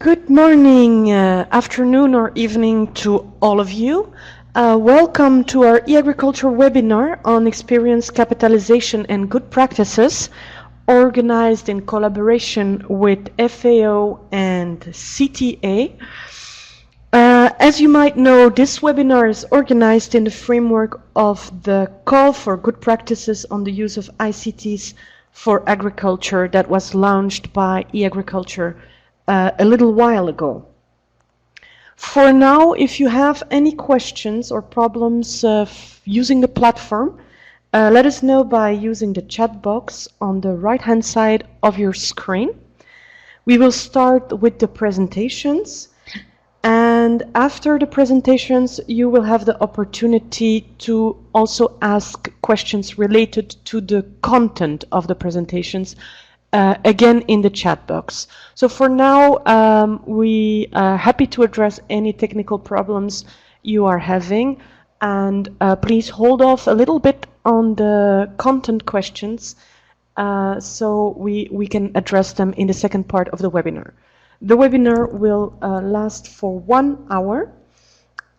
Good morning, afternoon or evening to all of you. Welcome to our e-agriculture webinar on experience capitalization and good practices, organized in collaboration with FAO and CTA. As you might know, this webinar is organized in the framework of the call for good practices on the use of ICTs for agriculture that was launched by e-agriculture a little while ago. For now, if you have any questions or problems using the platform, let us know by using the chat box on the right-hand side of your screen. We will start with the presentations, and after the presentations, you will have the opportunity to also ask questions related to the content of the presentations, again in the chat box. So for now, we are happy to address any technical problems you are having, and please hold off a little bit on the content questions so we can address them in the second part of the webinar. The webinar will last for 1 hour,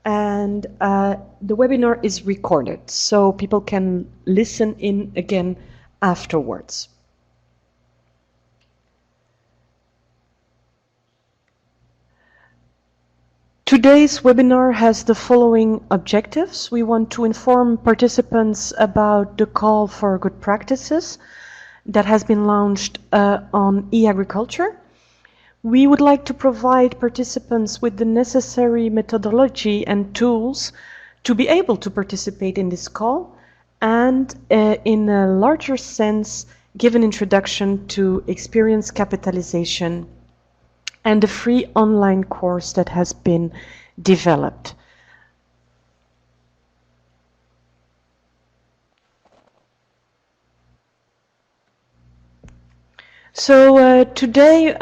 and the webinar is recorded, so people can listen in again afterwards. Today's webinar has the following objectives. We want to inform participants about the call for good practices that has been launched on e-agriculture. We would like to provide participants with the necessary methodology and tools to be able to participate in this call, and in a larger sense, give an introduction to experience capitalization and the free online course that has been developed. So today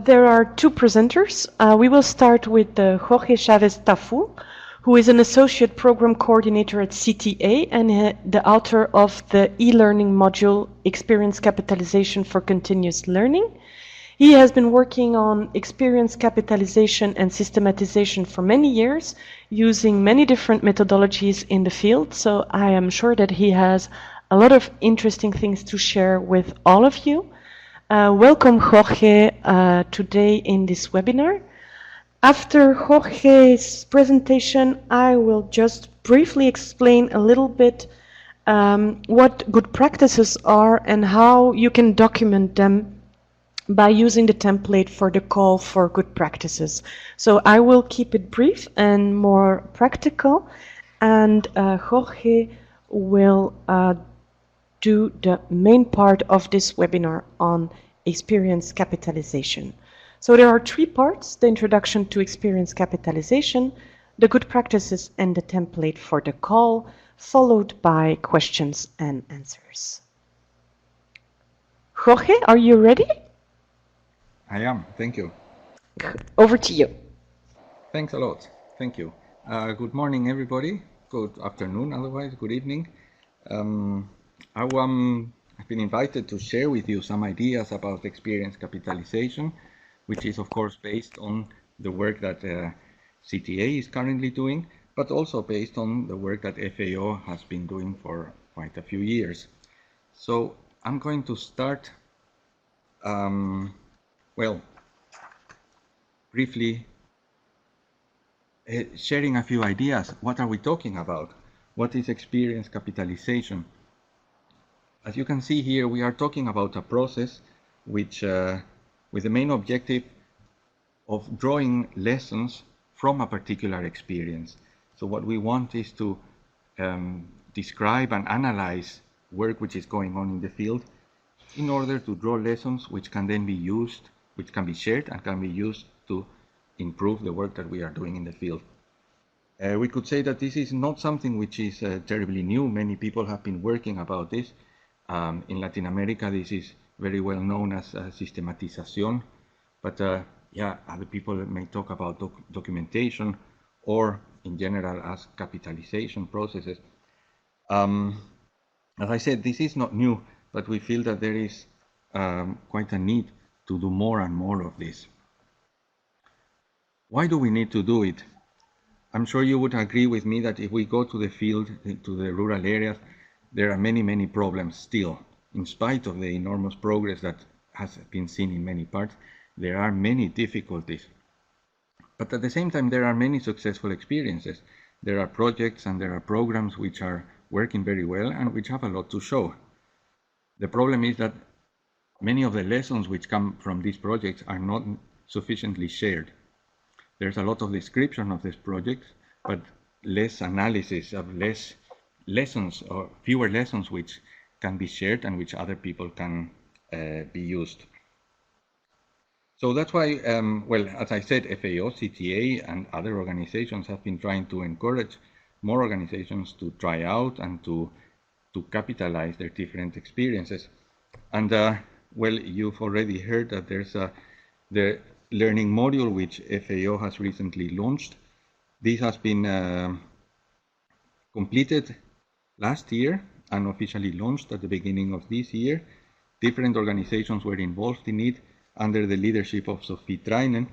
there are two presenters. We will start with Jorge Chavez Tafu, who is an associate program coordinator at CTA and the author of the e-learning module, Experience Capitalization for Continuous Learning. He has been working on experience capitalization and systematization for many years, using many different methodologies in the field. So I am sure that he has a lot of interesting things to share with all of you. Welcome, Jorge, today in this webinar. After Jorge's presentation, I will just briefly explain a little bit what good practices are and how you can document them by using the template for the call for good practices. So I will keep it brief and more practical, and Jorge will do the main part of this webinar on experience capitalization. So there are three parts: the introduction to experience capitalization, the good practices, and the template for the call, followed by questions and answers. Jorge, are you ready? I am, thank you. Over to you. Thanks a lot, thank you. Good morning, everybody. Good afternoon, otherwise, good evening. I've been invited to share with you some ideas about experience capitalization, which is of course based on the work that CTA is currently doing, but also based on the work that FAO has been doing for quite a few years. So I'm going to start briefly sharing a few ideas. What are we talking about? What is experience capitalization? As you can see here, we are talking about a process which, with the main objective of drawing lessons from a particular experience. So what we want is to describe and analyze work which is going on in the field in order to draw lessons which can then be used, which can be shared and can be used to improve the work that we are doing in the field. We could say that this is not something which is terribly new. Many people have been working about this. In Latin America, this is very well known as systematización, but other people may talk about documentation or in general as capitalization processes. As I said, this is not new, but we feel that there is quite a need to do more and more of this. Why do we need to do it? I'm sure you would agree with me that if we go to the field, to the rural areas, there are many, many problems still. In spite of the enormous progress that has been seen in many parts, there are many difficulties. But at the same time, there are many successful experiences. There are projects and there are programs which are working very well and which have a lot to show. The problem is that many of the lessons which come from these projects are not sufficiently shared. There's a lot of description of these projects, but less analysis of less lessons or fewer lessons which can be shared and which other people can be used. So that's why, well, as I said, FAO, CTA, and other organizations have been trying to encourage more organizations to try out and to capitalize their different experiences. And well, you've already heard that there's the learning module which FAO has recently launched. This has been completed last year and officially launched at the beginning of this year. Different organizations were involved in it under the leadership of Sophie Treinen.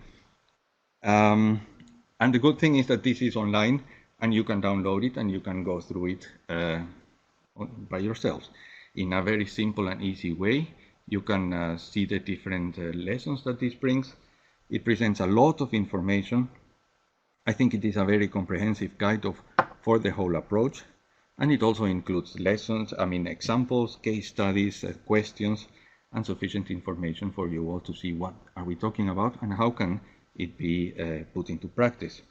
And the good thing is that this is online and you can download it and you can go through it by yourselves in a very simple and easy way. You can see the different lessons that this brings. It presents a lot of information. I think it is a very comprehensive guide for the whole approach. And it also includes lessons, examples, case studies, questions, and sufficient information for you all to see what are we talking about and how can it be put into practice.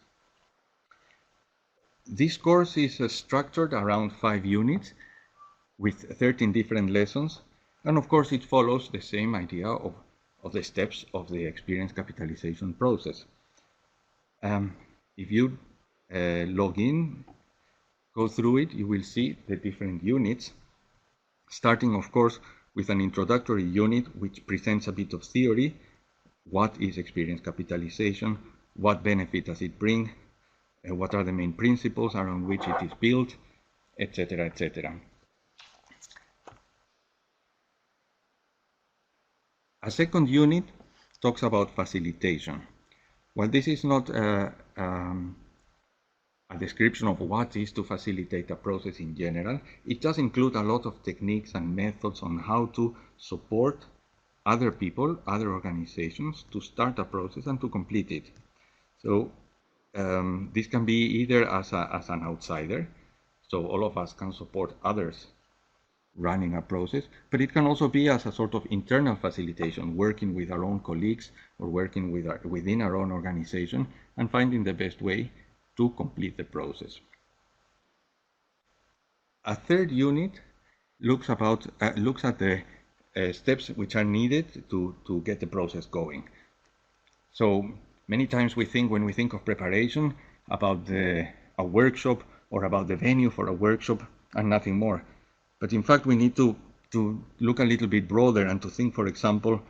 This course is structured around 5 units with 13 different lessons, and of course it follows the same idea of the steps of the experience capitalization process. If you log in, go through it, you will see the different units, starting of course with an introductory unit which presents a bit of theory. What is experience capitalization? What benefit does it bring? What are the main principles around which it is built, etc., etc. A second unit talks about facilitation. While this is not a description of what is to facilitate a process in general, it does include a lot of techniques and methods on how to support other people, other organizations to start a process and to complete it. So this can be either as an outsider, so all of us can support others running a process, but it can also be as a sort of internal facilitation, working with our own colleagues or working within our own organization and finding the best way to complete the process. A third unit looks at the steps which are needed to get the process going. So many times when we think of preparation, about a workshop or about the venue for a workshop and nothing more. But in fact, we need to look a little bit broader and to think, for example,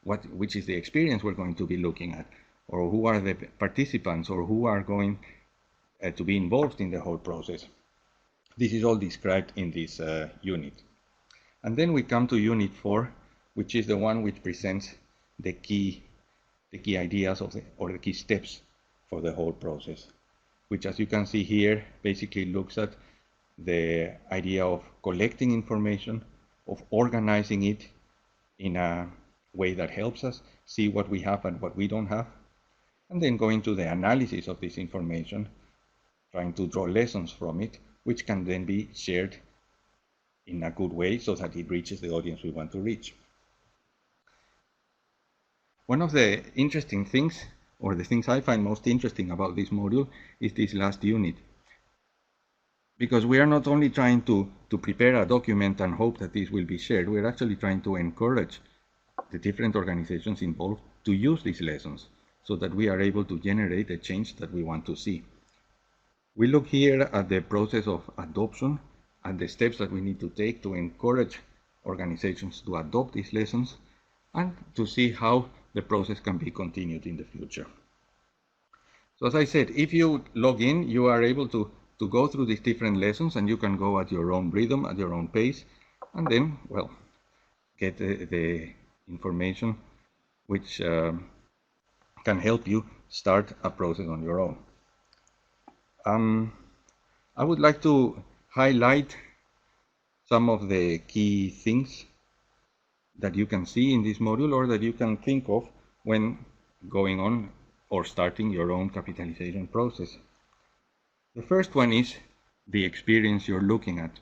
which is the experience we're going to be looking at, or who are the participants, or who are going to be involved in the whole process. This is all described in this unit. And then we come to Unit 4, which is the one which presents the key ideas or the key steps for the whole process, which, as you can see here, basically looks at the idea of collecting information, of organizing it in a way that helps us see what we have and what we don't have, and then going to the analysis of this information, trying to draw lessons from it, which can then be shared in a good way so that it reaches the audience we want to reach. One of the interesting things, or the things I find most interesting about this module, is this last unit. Because we are not only trying to prepare a document and hope that this will be shared, we're actually trying to encourage the different organizations involved to use these lessons so that we are able to generate the change that we want to see. We look here at the process of adoption and the steps that we need to take to encourage organizations to adopt these lessons and to see how the process can be continued in the future. So as I said, if you log in, you are able to go through these different lessons, and you can go at your own rhythm, at your own pace, and then, well, get the information which can help you start a process on your own. I would like to highlight some of the key things that you can see in this module or that you can think of when going on or starting your own capitalization process. The first one is the experience you're looking at.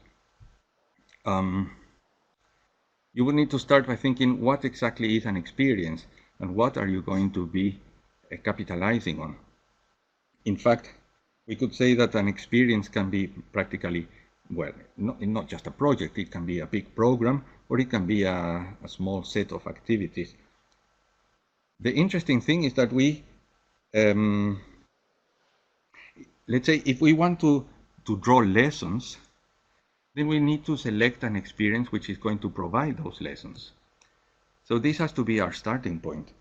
You would need to start by thinking what exactly is an experience and what are you going to be capitalizing on. In fact, we could say that an experience can be practically, well, not just a project, it can be a big program or it can be a small set of activities. The interesting thing is that we, let's say, if we want to draw lessons, then we need to select an experience which is going to provide those lessons. So this has to be our starting point.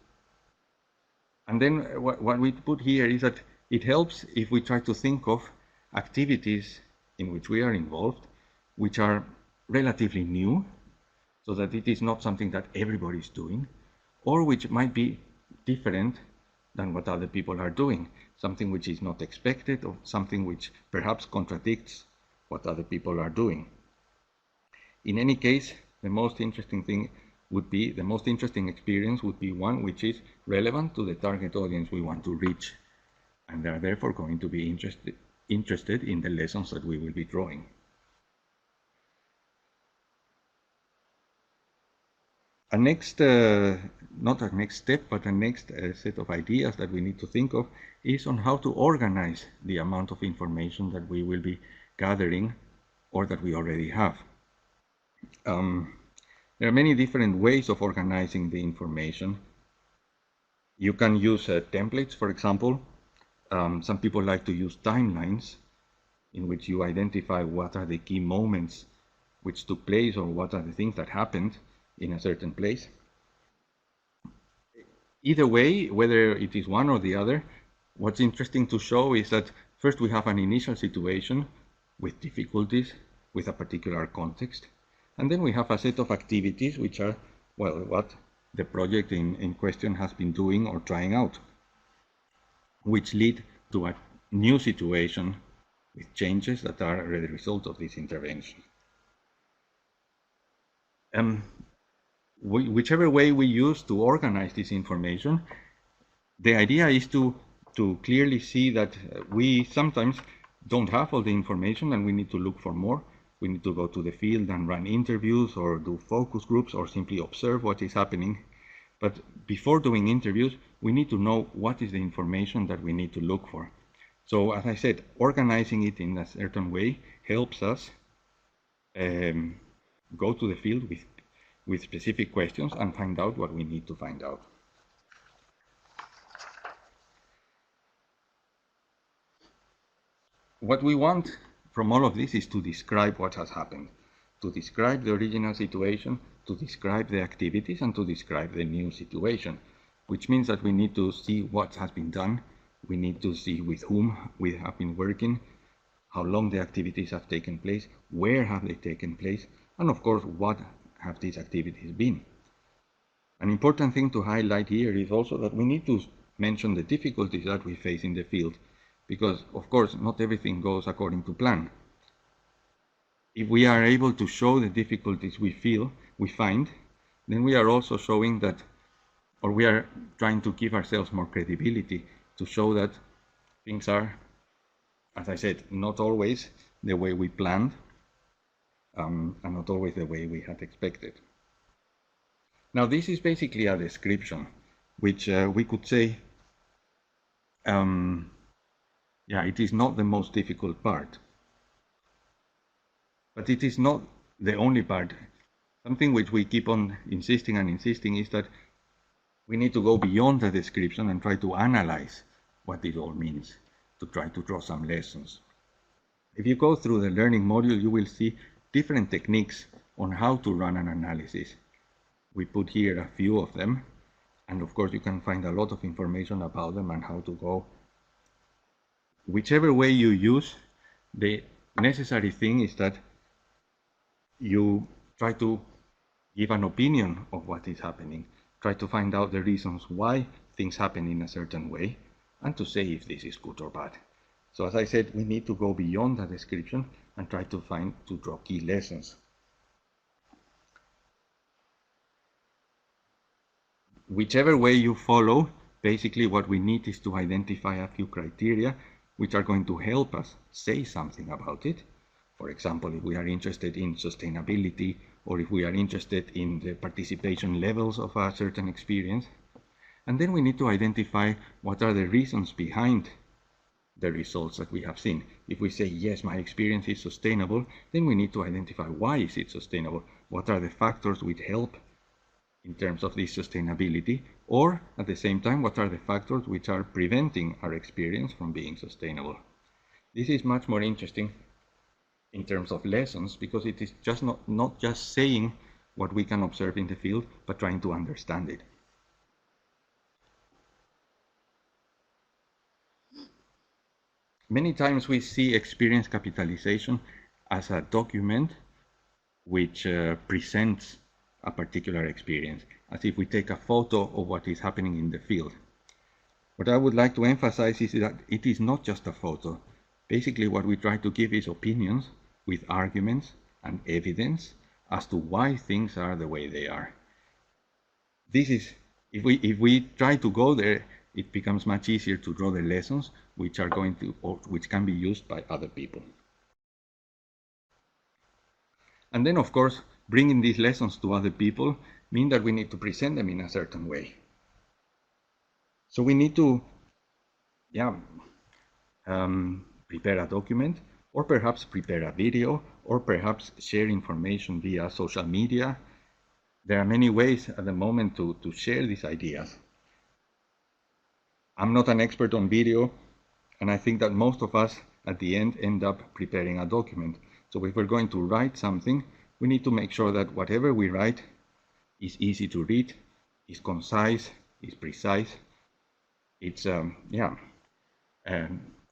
And then what we put here is that it helps if we try to think of activities in which we are involved, which are relatively new, so that it is not something that everybody is doing, or which might be different than what other people are doing, something which is not expected, or something which perhaps contradicts what other people are doing. In any case, the most interesting thing would be, the most interesting experience would be one which is relevant to the target audience we want to reach, and they are therefore going to be interested in the lessons that we will be drawing. A next, not a next step, but a next set of ideas that we need to think of is on how to organize the amount of information that we will be gathering or that we already have. There are many different ways of organizing the information. You can use templates, for example. Some people like to use timelines in which you identify what are the key moments which took place or what are the things that happened in a certain place. Either way, whether it is one or the other, what's interesting to show is that first we have an initial situation with difficulties, with a particular context, and then we have a set of activities which are, well, what the project in question has been doing or trying out, which lead to a new situation with changes that are the result of this intervention. Whichever way we use to organize this information, the idea is to clearly see that we sometimes don't have all the information and we need to look for more. We need to go to the field and run interviews or do focus groups or simply observe what is happening. But before doing interviews, we need to know what is the information that we need to look for. So as I said, organizing it in a certain way helps us go to the field with specific questions and find out what we need to find out. What we want from all of this is to describe what has happened, to describe the original situation, to describe the activities, and to describe the new situation, which means that we need to see what has been done, we need to see with whom we have been working, how long the activities have taken place, where have they taken place, and of course, what have these activities been. An important thing to highlight here is also that we need to mention the difficulties that we face in the field, because of course not everything goes according to plan. If we are able to show the difficulties we find, then we are also showing that, or we are trying to give ourselves more credibility to show that things are, as I said, not always the way we planned, and not always the way we had expected. Now this is basically a description, which we could say, yeah, it is not the most difficult part, but it is not the only part. Something which we keep on insisting is that we need to go beyond the description and try to analyze what it all means, to try to draw some lessons. If you go through the learning module, you will see different techniques on how to run an analysis. We put here a few of them, and of course you can find a lot of information about them and how to go. Whichever way you use, the necessary thing is that you try to give an opinion of what is happening, try to find out the reasons why things happen in a certain way and to say if this is good or bad. So as I said, we need to go beyond the description and try to draw key lessons. Whichever way you follow, basically what we need is to identify a few criteria which are going to help us say something about it. For example, if we are interested in sustainability, or if we are interested in the participation levels of a certain experience. And then we need to identify what are the reasons behind the results that we have seen. If we say, yes, my experience is sustainable, then we need to identify why is it sustainable? What are the factors which help in terms of this sustainability? Or at the same time, what are the factors which are preventing our experience from being sustainable? This is much more interesting in terms of lessons, because it is just not just saying what we can observe in the field, but trying to understand it. Many times we see experience capitalization as a document which presents a particular experience, as if we take a photo of what is happening in the field. What I would like to emphasize is that it is not just a photo. Basically, what we try to give is opinions with arguments and evidence as to why things are the way they are. This is, if we try to go there, it becomes much easier to draw the lessons which are going to, or which can be used by other people. And then, of course, bringing these lessons to other people mean that we need to present them in a certain way. So we need to, prepare a document, or perhaps prepare a video, or perhaps share information via social media. There are many ways at the moment to share these ideas. I'm not an expert on video, and I think that most of us at the end up preparing a document. So if we're going to write something, we need to make sure that whatever we write is easy to read, is concise, is precise. It's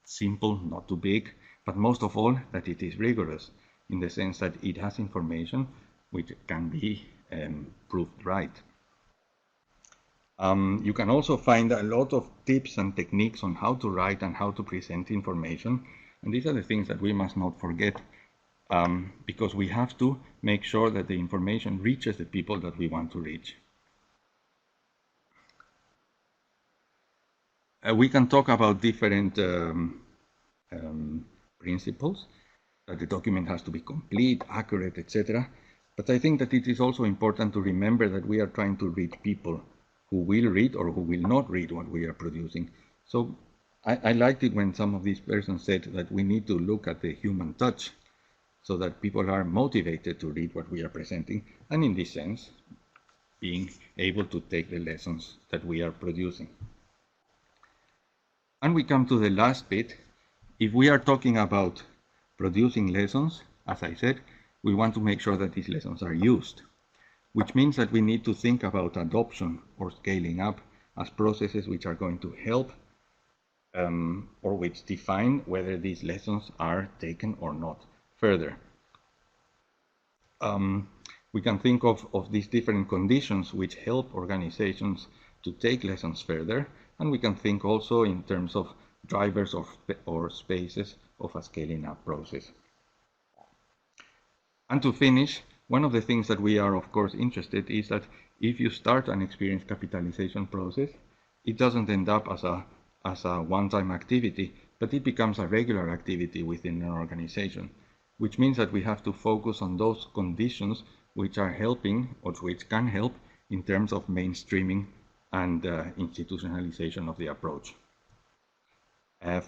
simple, not too big, but most of all that it is rigorous, in the sense that it has information which can be proved right. You can also find a lot of tips and techniques on how to write and how to present information, and these are the things that we must not forget, because we have to make sure that the information reaches the people that we want to reach. We can talk about different principles, that the document has to be complete, accurate, etc. But I think that it is also important to remember that we are trying to reach people who will read or who will not read what we are producing. So I liked it when some of these persons said that we need to look at the human touch, so that people are motivated to read what we are presenting, and in this sense, being able to take the lessons that we are producing. And we come to the last bit. If we are talking about producing lessons, as I said, we want to make sure that these lessons are used, which means that we need to think about adoption or scaling up as processes which are going to help or which define whether these lessons are taken or not further. We can think of these different conditions which help organizations to take lessons further, and we can think also in terms of drivers or spaces of a scaling up process. And to finish, one of the things that we are of course interested is that if you start an experience capitalization process, it doesn't end up as a one-time activity, but it becomes a regular activity within an organization, which means that we have to focus on those conditions which are helping, or which can help, in terms of mainstreaming and institutionalization of the approach.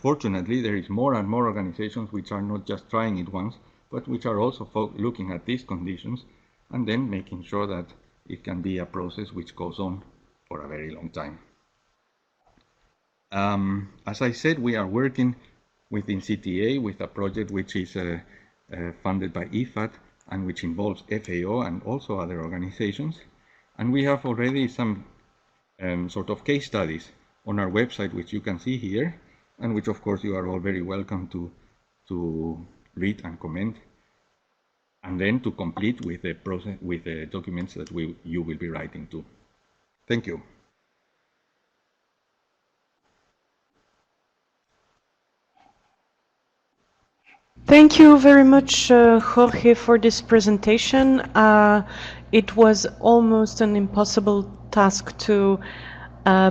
Fortunately, there is more and more organizations which are not just trying it once, but which are also looking at these conditions and then making sure that it can be a process which goes on for a very long time. As I said, we are working within CTA with a project which is funded by IFAD and which involves FAO and also other organizations. And we have already some sort of case studies on our website, which you can see here, and which of course you are all very welcome to read and comment, and then to complete with the process, with the documents that you will be writing to. Thank you. Thank you very much, Jorge, for this presentation. It was almost an impossible task to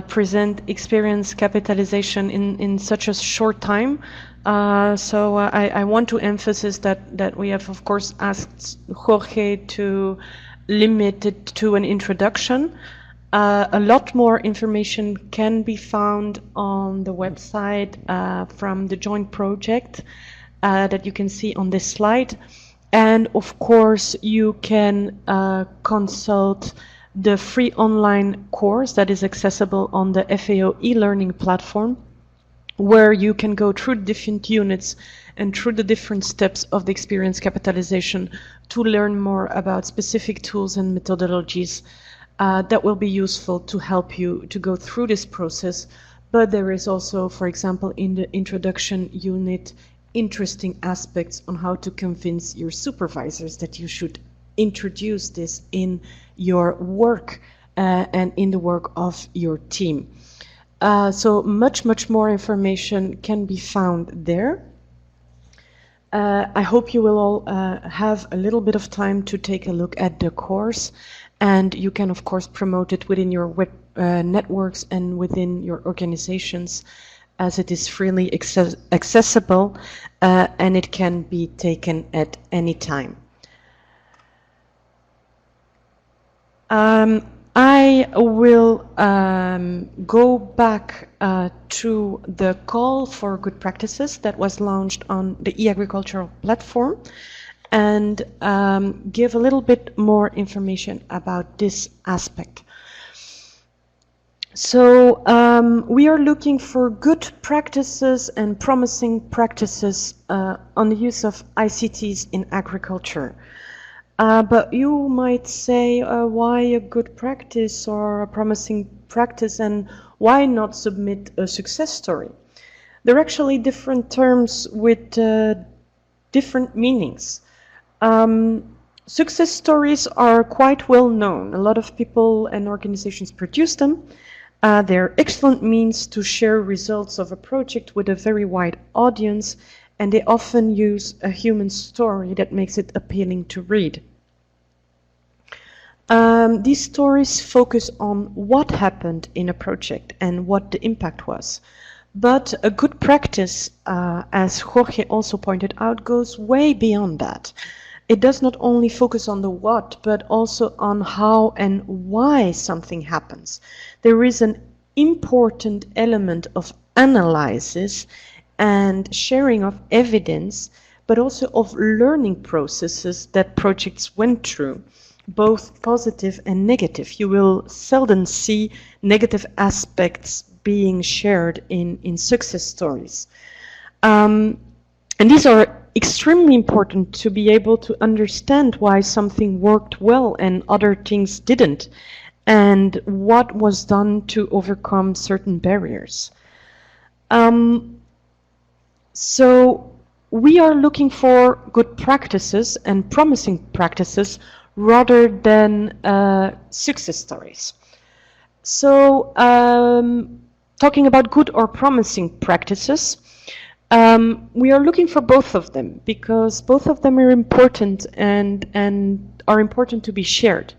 present experience capitalization in such a short time. I want to emphasize that we have, of course, asked Jorge to limit it to an introduction. A lot more information can be found on the website from the joint project that you can see on this slide. And of course, you can consult the free online course that is accessible on the FAO e-learning platform, where you can go through different units and through the different steps of the experience capitalization to learn more about specific tools and methodologies that will be useful to help you to go through this process. But there is also, for example, in the introduction unit, interesting aspects on how to convince your supervisors that you should introduce this in your work and in the work of your team. So much more information can be found there. I hope you will all have a little bit of time to take a look at the course, and you can of course promote it within your web networks and within your organizations, as it is freely accessible and it can be taken at any time. I will go back to the call for good practices that was launched on the e-agricultural platform and give a little bit more information about this aspect. So we are looking for good practices and promising practices on the use of ICTs in agriculture. But you might say, why a good practice or a promising practice, and why not submit a success story? There are actually different terms with different meanings. Success stories are quite well known. A lot of people and organizations produce them. They're excellent means to share results of a project with a very wide audience, and they often use a human story that makes it appealing to read. These stories focus on what happened in a project and what the impact was. But a good practice, as Jorge also pointed out, goes way beyond that. It does not only focus on the what, but also on how and why something happens. There is an important element of analysis and sharing of evidence, but also of learning processes that projects went through, both positive and negative. You will seldom see negative aspects being shared in success stories. And these are extremely important to be able to understand why something worked well and other things didn't, and what was done to overcome certain barriers. So we are looking for good practices and promising practices rather than success stories. So talking about good or promising practices, we are looking for both of them because both of them are important and are important to be shared.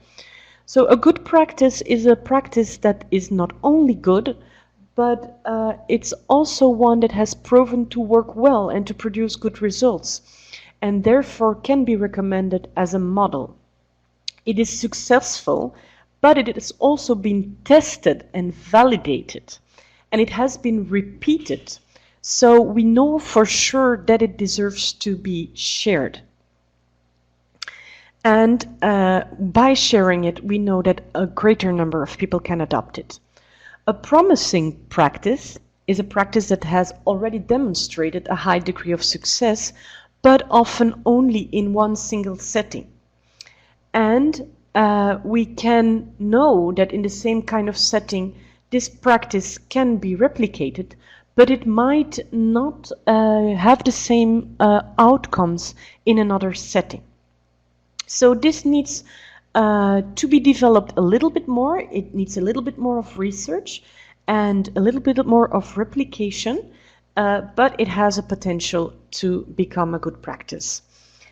So a good practice is a practice that is not only good, but it's also one that has proven to work well and to produce good results, and therefore can be recommended as a model. It is successful, but it has also been tested and validated, and it has been repeated. So we know for sure that it deserves to be shared. And by sharing it, we know that a greater number of people can adopt it. A promising practice is a practice that has already demonstrated a high degree of success, but often only in one single setting. And we can know that in the same kind of setting, this practice can be replicated, but it might not have the same outcomes in another setting. So this needs to be developed a little bit more. It needs a little bit more of research and a little bit more of replication but it has a potential to become a good practice.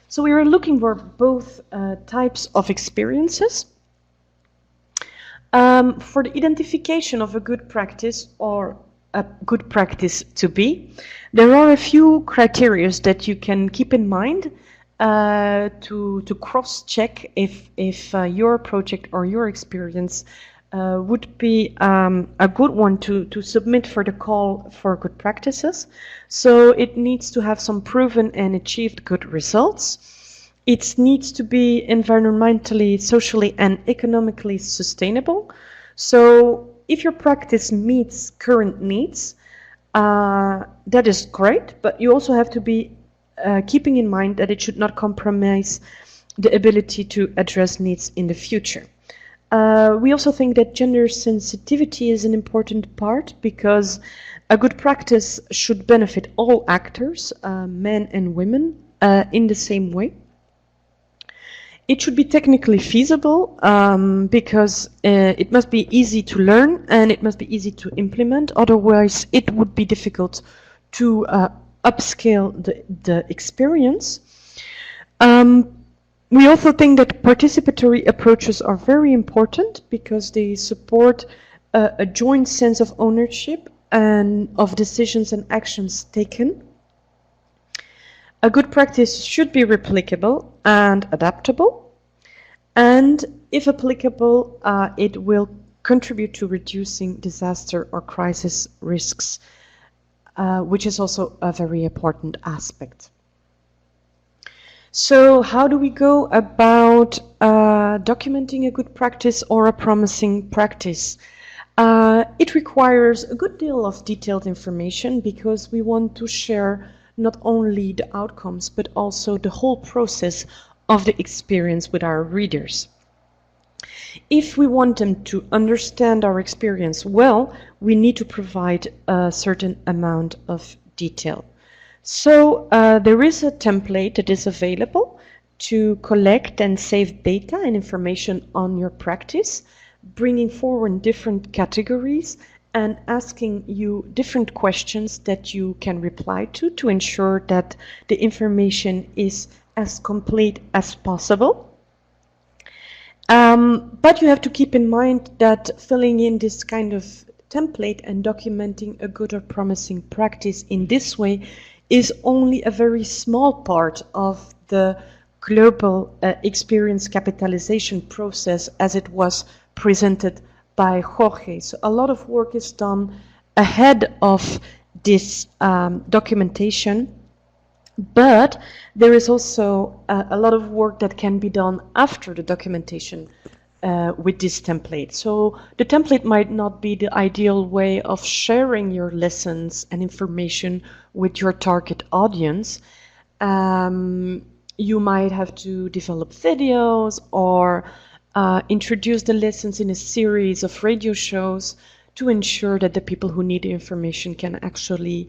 So we are looking for both types of experiences. For the identification of a good practice or a good practice to be, there are a few criteria that you can keep in mind to cross-check if your project or your experience would be a good one to submit for the call for good practices. So it needs to have some proven and achieved good results. It needs to be environmentally, socially, and economically sustainable. So if your practice meets current needs, that is great, but you also have to be keeping in mind that it should not compromise the ability to address needs in the future. We also think that gender sensitivity is an important part because a good practice should benefit all actors, men and women, in the same way. It should be technically feasible because it must be easy to learn and it must be easy to implement. Otherwise, it would be difficult to upscale the experience. We also think that participatory approaches are very important because they support a joint sense of ownership and of decisions and actions taken. A good practice should be replicable and adaptable, and if applicable, it will contribute to reducing disaster or crisis risks, which is also a very important aspect. So how do we go about documenting a good practice or a promising practice? It requires a good deal of detailed information because we want to share not only the outcomes but also the whole process of the experience with our readers. If we want them to understand our experience well, we need to provide a certain amount of detail. So there is a template that is available to collect and save data and information on your practice, bringing forward different categories and asking you different questions that you can reply to ensure that the information is as complete as possible. But you have to keep in mind that filling in this kind of template and documenting a good or promising practice in this way is only a very small part of the global experience capitalization process as it was presented by Jorge. So a lot of work is done ahead of this documentation, but there is also a lot of work that can be done after the documentation with this template. So the template might not be the ideal way of sharing your lessons and information with your target audience. You might have to develop videos or introduce the lessons in a series of radio shows to ensure that the people who need the information can actually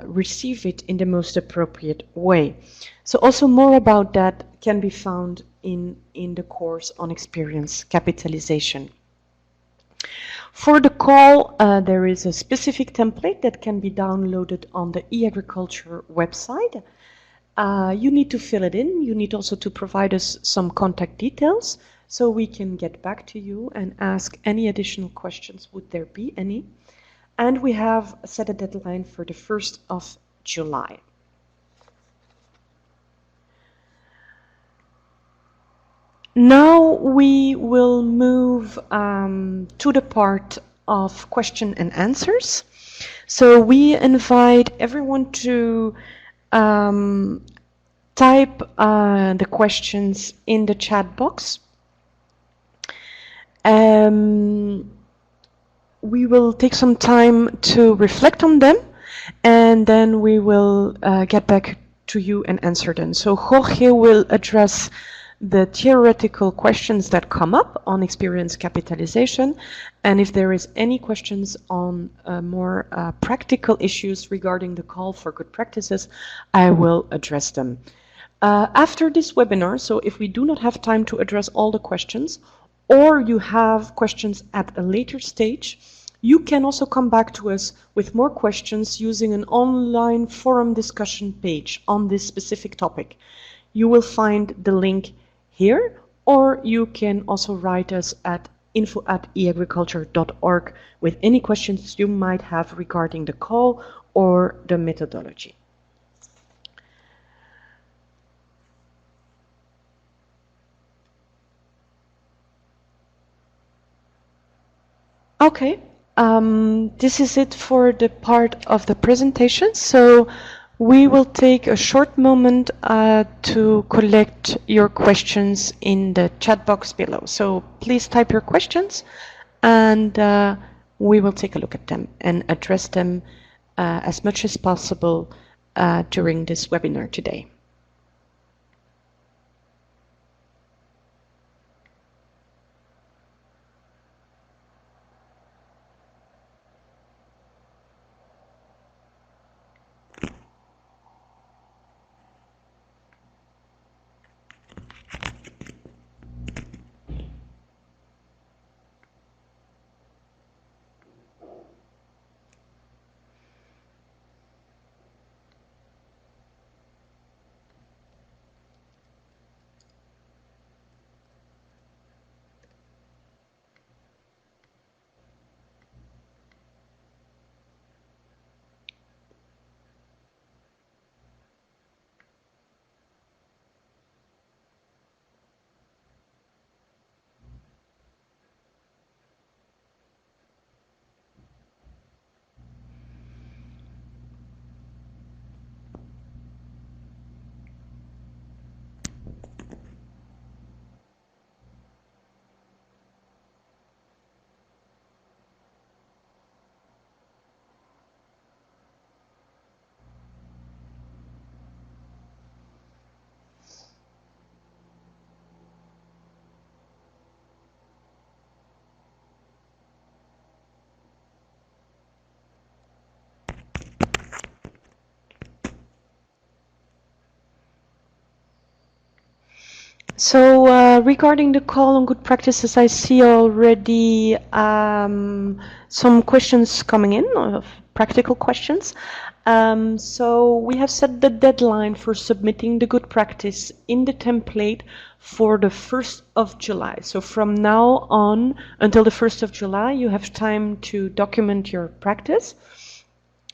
receive it in the most appropriate way. So also more about that can be found in the course on experience capitalization. For the call, there is a specific template that can be downloaded on the e-agriculture website. You need to fill it in. You need also to provide us some contact details so we can get back to you and ask any additional questions, would there be any. And we have set a deadline for the 1st of July. Now we will move to the part of question and answers. So we invite everyone to type the questions in the chat box. We will take some time to reflect on them, and then we will get back to you and answer them. So Jorge will address the theoretical questions that come up on experience capitalization, and if there is any questions on more practical issues regarding the call for good practices, I will address them. After this webinar, so if we do not have time to address all the questions, or you have questions at a later stage, You can also come back to us with more questions using an online forum discussion page on this specific topic. You will find the link here, or you can also write us at info@eagriculture.org with any questions you might have regarding the call or the methodology. Okay, this is it for the part of the presentation. So we will take a short moment to collect your questions in the chat box below. So please type your questions and we will take a look at them and address them as much as possible during this webinar today. So regarding the call on good practices, I see already some questions coming in, practical questions. So we have set the deadline for submitting the good practice in the template for the 1st of July. So from now on until the 1st of July, you have time to document your practice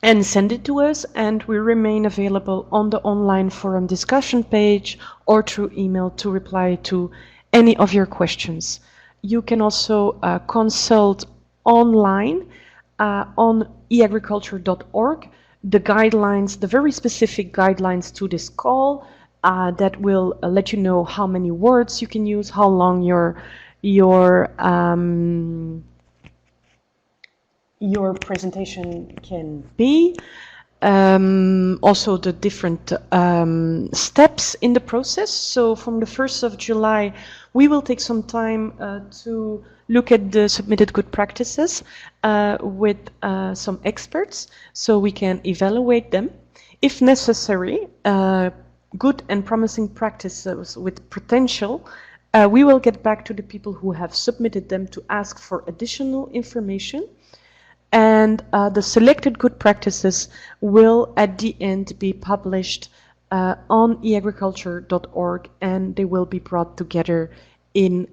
and send it to us, and we remain available on the online forum discussion page or through email to reply to any of your questions. You can also consult online on eagriculture.org the guidelines, the very specific guidelines to this call that will let you know how many words you can use, how long your presentation can be, also the different steps in the process. So from the 1st of July, we will take some time to look at the submitted good practices with some experts so we can evaluate them. If necessary, good and promising practices with potential, we will get back to the people who have submitted them to ask for additional information. And the selected good practices will at the end be published on eagriculture.org, and they will be brought together in